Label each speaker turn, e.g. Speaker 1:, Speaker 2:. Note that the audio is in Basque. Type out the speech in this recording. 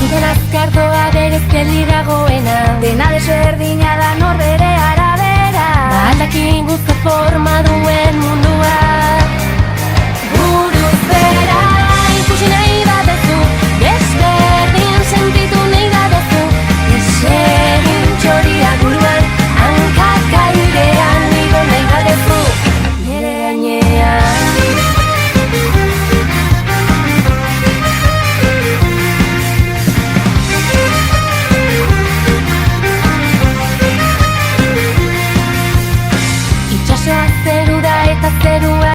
Speaker 1: Zuten azkardoa berez peli dagoena,
Speaker 2: Dena desberdina da norbere arabera.
Speaker 1: aldakin guzti forma duen mundua. Buruz bera ikusi nahi baduzu, desberdin sentitu nahi baduzu, desegin txoria buruan, hankak airean igo nahi baduzu, nire gainean. Itxasoa zeru da eta zerua